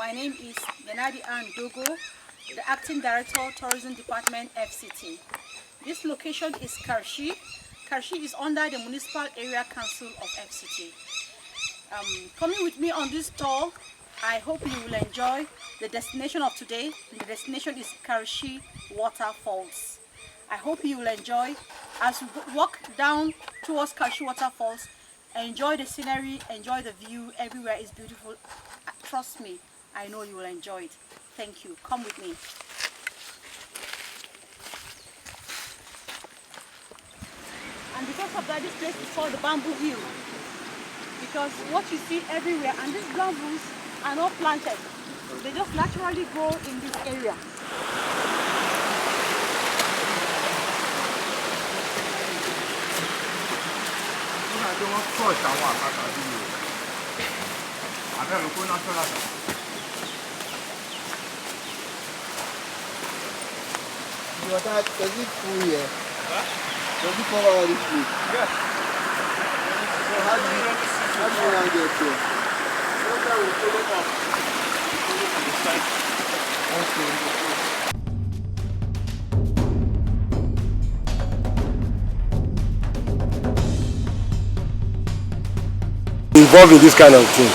My name is Ann Nenadi Dogo, the Acting Director, Tourism Department, FCT. This location is Karshi. Karshi is under the Municipal Area Council of FCT. Coming with me on this tour, I hope you will enjoy the destination of today. The destination is Karshi Waterfalls. I hope you will enjoy as we walk down towards Karshi Waterfalls. Enjoy the scenery, enjoy the view. Everywhere is beautiful. Trust me, I know you will enjoy it. Thank you. Come with me. And because of that, this place is called the Bamboo Hill. Because what you see everywhere, and these bamboos are not planted. They just naturally grow in this area. Does it full here? Does it cover all this place? Yes. So how do you now get here? Water will follow up. Okay. Involved in this kind of thing.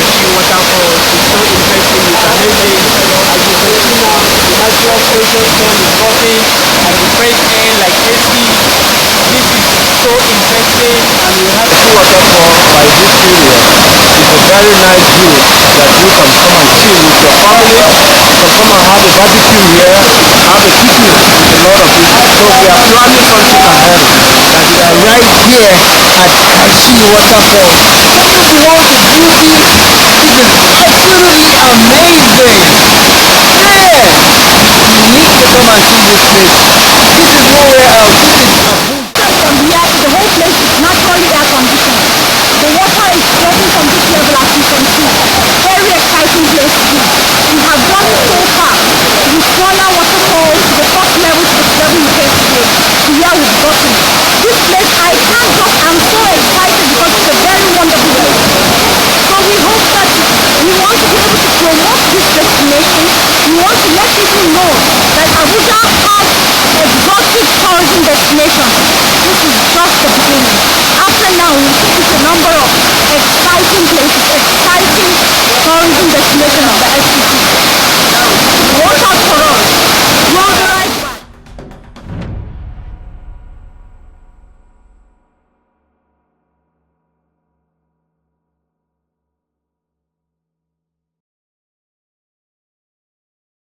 Karshi Waterfall is so interesting, it's amazing. As you can see now, the natural pressure sun is dropping and the fresh air like AC. This is so interesting, And we have two waterfall by this area. It's a very nice view that you can come and chill with your family. You can come and have a barbecue here, have a picnic with a lot of people. So we are planning something ahead. and we are right here at Karshi Waterfall. This is one of the beauty. This is absolutely amazing. Man, you need to come and see this place. This is nowhere else. This is Abuja. From here, the whole place is naturally air conditioned. The water is flowing from this level, as you can see. Very exciting place to be. We have gone so far with smaller waterfalls to the first level to the level you came today, to where we've gotten. This place, I'm so excited because it's a very wonderful place. So we hope that we want to be able to promote this destination. We want to let people know that Abuja has exotic